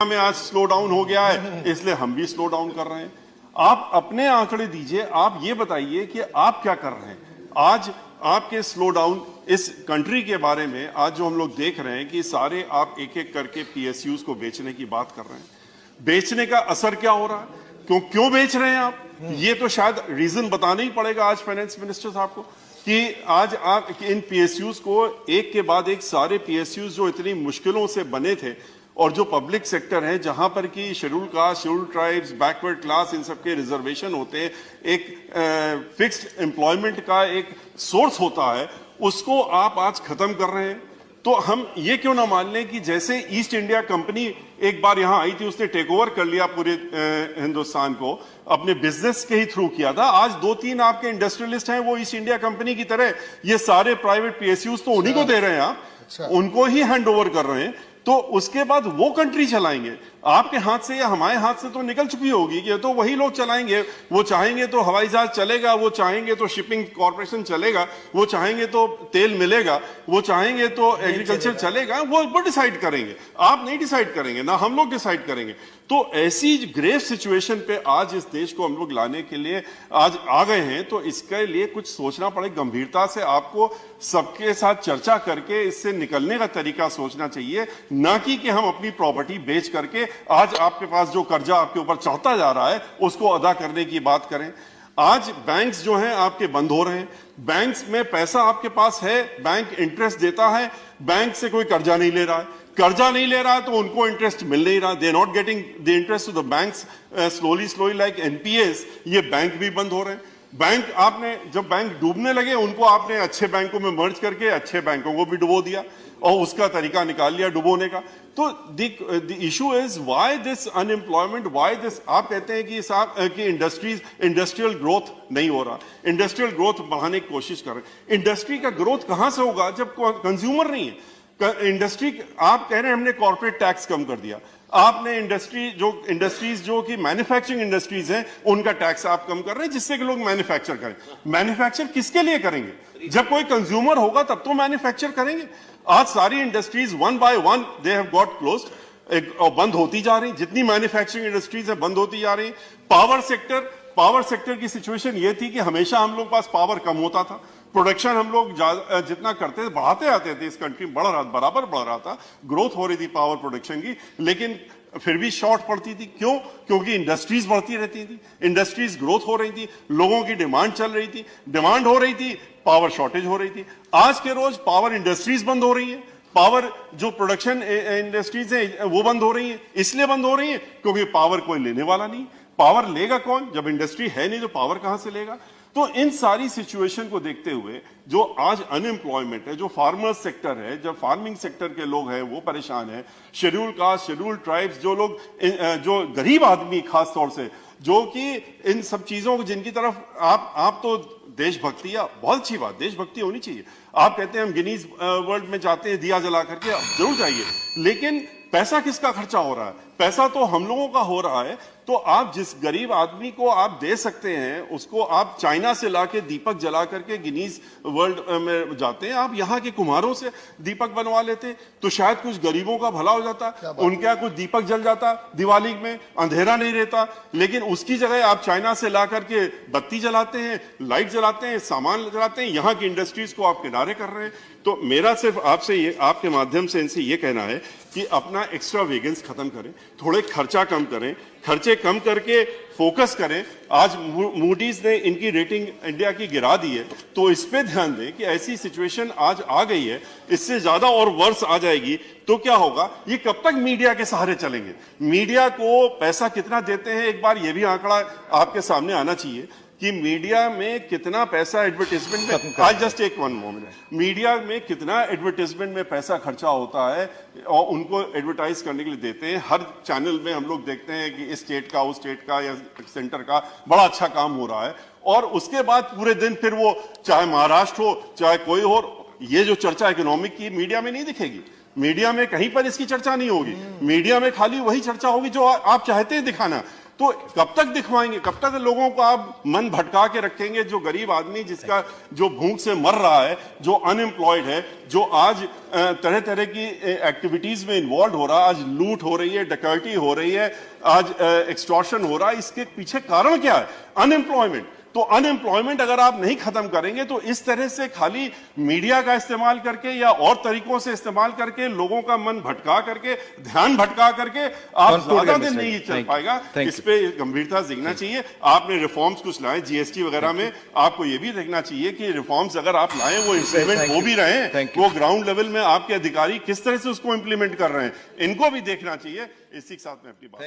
में आज slow down हो गया है, इसलिए हम भी स्लो डाउन कर रहे हैं। आप अपने आंकड़े दीजिए, आप ये बताइए कि आप क्या कर रहे हैं। आज आपके स्लो डाउन इस कंट्री के बारे में आज जो हम लोग देख रहे हैं कि सारे आप एक एक करके पीएसयूज को बेचने की बात कर रहे हैं। बेचने का असर क्या हो रहा है, क्यों बेच रहे हैं आप, ये तो शायद रीजन बताना ही पड़ेगा आज फाइनेंस मिनिस्टर साहब को कि आज आप इन पीएसयूज को एक के बाद एक सारे पीएसयूज जो इतनी मुश्किलों से बने थे और जो पब्लिक सेक्टर है जहां पर कि schedule caste, schedule tribes, backward class, इन सबके रिजर्वेशन होते हैं, एक फिक्स्ड एम्प्लॉयमेंट का एक सोर्स होता है, उसको आप आज खत्म कर रहे हैं। तो हम ये क्यों ना मान लें कि जैसे ईस्ट इंडिया कंपनी एक बार यहां आई थी, उसने टेक ओवर कर लिया पूरे हिंदुस्तान को, अपने बिजनेस के ही थ्रू किया था। आज 2-3 आपके इंडस्ट्रियलिस्ट हैं, वो ईस्ट इंडिया कंपनी की तरह ये सारे प्राइवेट पीएसयूज तो उन्हीं को दे रहे हैं, आप उनको ही हैंड ओवर कर रहे हैं। तो उसके बाद वो कंट्री चलाएंगे, आपके हाथ से या हमारे हाथ से तो निकल चुकी होगी कि तो वही लोग चलाएंगे। वो चाहेंगे तो हवाई जहाज चलेगा, वो चाहेंगे तो शिपिंग कॉर्पोरेशन चलेगा, वो चाहेंगे तो तेल मिलेगा, वो चाहेंगे तो एग्रीकल्चर चलेगा, वो डिसाइड करेंगे। आप नहीं डिसाइड करेंगे, ना हम लोग डिसाइड करेंगे। तो ऐसी ग्रेव सिचुएशन पे आज इस देश को हम लोग लाने के लिए आज आ गए हैं। तो इसके लिए कुछ सोचना पड़े, गंभीरता से आपको सबके साथ चर्चा करके इससे निकलने का तरीका सोचना चाहिए, ना कि हम अपनी प्रॉपर्टी बेच करके आज आपके पास जो कर्जा आपके ऊपर चढ़ता जा रहा है उसको अदा करने की बात करें। आज बैंक्स जो हैं आपके बंद हो रहे हैं, बैंक्स में पैसा आपके पास है, बैंक इंटरेस्ट देता है, बैंक से कोई कर्जा नहीं ले रहा है, कर्जा नहीं ले रहा है तो उनको इंटरेस्ट मिल नहीं रहा, they not getting the interest to the banks slowly like NPS. ये बैंक भी बंद हो रहे हैं। बैंक आपने जब बैंक डूबने लगे उनको आपने अच्छे बैंकों में मर्ज करके अच्छे बैंकों को भी डुबो दिया और उसका तरीका निकाल लिया डुबोने का। तो the issue is why this unemployment, why this. आप कहते हैं कि इंडस्ट्रियल ग्रोथ नहीं हो रहा, इंडस्ट्रियल ग्रोथ बढ़ाने की कोशिश कर रहे हैं। इंडस्ट्री का ग्रोथ कहां से होगा जब कंज्यूमर नहीं है। इंडस्ट्री, आप कह रहे हैं हमने कॉर्पोरेट टैक्स कम कर दिया, आपने इंडस्ट्रीज जो कि मैन्युफैक्चरिंग इंडस्ट्रीज हैं उनका टैक्स आप कम कर रहे हैं जिससे कि लोग मैन्युफैक्चर करें। मैन्युफैक्चर किसके लिए करेंगे, जब कोई कंज्यूमर होगा तब तो मैन्युफैक्चर करेंगे। आज सारी industries one by one they have got closed, बंद होती जा रही, जितनी मैन्युफैक्चरिंग इंडस्ट्रीज है बंद होती जा रही। पावर सेक्टर की सिचुएशन ये थी कि हमेशा हम लोग पास पावर कम होता था, प्रोडक्शन हम लोग जितना करते थे बढ़ाते आते थे, इस कंट्री में बराबर बढ़ रहा था, ग्रोथ हो रही थी पावर प्रोडक्शन की, लेकिन फिर भी शॉर्ट पड़ती थी। क्यों? क्योंकि इंडस्ट्रीज बढ़ती रहती थी, इंडस्ट्रीज ग्रोथ हो रही थी, लोगों की डिमांड चल रही थी, डिमांड हो रही थी, पावर शॉर्टेज हो रही थी। आज के रोज पावर इंडस्ट्रीज बंद हो रही है, पावर जो प्रोडक्शन इंडस्ट्रीज है वो बंद हो रही है। इसलिए बंद हो रही है क्योंकि पावर कोई लेने वाला नहीं। पावर लेगा कौन जब इंडस्ट्री है नहीं, तो पावर कहां से लेगा। तो इन सारी सिचुएशन को देखते हुए जो आज अनएम्प्लॉयमेंट है, जो फार्मर्स सेक्टर है, जब फार्मिंग सेक्टर के लोग हैं वो परेशान है, शेड्यूल कास्ट, शेड्यूल ट्राइब्स, जो लोग जो गरीब आदमी खास तौर से जो कि इन सब चीजों को जिनकी तरफ आप तो देशभक्ति, या बहुत अच्छी बात, देशभक्ति होनी चाहिए। आप कहते हैं हम गिनीज वर्ल्ड में जाते हैं दिया जला करके, जरूर जाइए, लेकिन पैसा किसका खर्चा हो रहा है, पैसा तो हम लोगों का हो रहा है। तो आप जिस गरीब आदमी को आप दे सकते हैं उसको आप चाइना से लाके दीपक जला करके गिनीज वर्ल्ड में जाते हैं, आप यहाँ के कुम्हारों से दीपक बनवा लेते तो शायद कुछ गरीबों का भला हो जाता, उनके यहाँ कुछ दीपक जल जाता, दिवाली में अंधेरा नहीं रहता। लेकिन उसकी जगह आप चाइना से ला करके बत्ती जलाते हैं, लाइट जलाते हैं, सामान जलाते हैं, यहाँ की इंडस्ट्रीज को आप किनारे कर रहे हैं। तो मेरा सिर्फ आपसे ये, आपके माध्यम से इनसे ये कहना है कि अपना एक्स्ट्रा वेगन्स खत्म करें, थोड़े खर्चा कम करें, खर्चे कम करके फोकस करें। आज मूडीज ने इनकी रेटिंग इंडिया की गिरा दी है, तो इस पे ध्यान दें कि ऐसी सिचुएशन आज आ गई है, इससे ज्यादा और वर्ष आ जाएगी तो क्या होगा। ये कब तक मीडिया के सहारे चलेंगे। मीडिया को पैसा कितना देते हैं, एक बार ये भी आंकड़ा आपके सामने आना चाहिए कि मीडिया में कितना पैसा एडवर्टाइजमेंट में, आज जस्ट एक वन मोमेंट, मीडिया में कितना एडवर्टाइजमेंट में पैसा खर्चा होता है और उनको एडवर्टाइज करने के लिए देते हैं। हर चैनल में हम लोग देखते हैं कि इस स्टेट का, उस स्टेट का या सेंटर का बड़ा अच्छा काम हो रहा है, और उसके बाद पूरे दिन फिर वो चाहे महाराष्ट्र हो चाहे कोई हो, ये जो चर्चा इकोनॉमिक की मीडिया में नहीं दिखेगी। मीडिया में कहीं पर इसकी चर्चा नहीं होगी, मीडिया में खाली वही चर्चा होगी जो आप चाहते हैं दिखाना। तो कब तक दिखवाएंगे, कब तक लोगों को आप मन भटका के रखेंगे? जो गरीब आदमी जिसका जो भूख से मर रहा है, जो अनएम्प्लॉयड है, जो आज तरह तरह की एक्टिविटीज में इन्वॉल्व हो रहा है, आज लूट हो रही है, डकैती हो रही है, आज एक्सटॉर्शन हो रहा है, इसके पीछे कारण क्या है? अनएम्प्लॉयमेंट। तो अनएम्प्लॉयमेंट अगर आप नहीं खत्म करेंगे तो इस तरह से खाली मीडिया का इस्तेमाल करके या और तरीकों से इस्तेमाल करके लोगों का मन भटका करके, ध्यान भटका करके आप ज्यादा दिन नहीं चल पाएगा। इस पे गंभीरता दिखना चाहिए। आपने रिफॉर्म्स कुछ लाए जीएसटी वगैरह में, आपको ये भी देखना चाहिए कि रिफॉर्म्स अगर आप लाए वो इंप्लीमेंट हो भी रहे हैं, वो ग्राउंड लेवल में आपके अधिकारी किस तरह से उसको इंप्लीमेंट कर रहे हैं, इनको भी देखना चाहिए। इसी के साथ में अपनी बात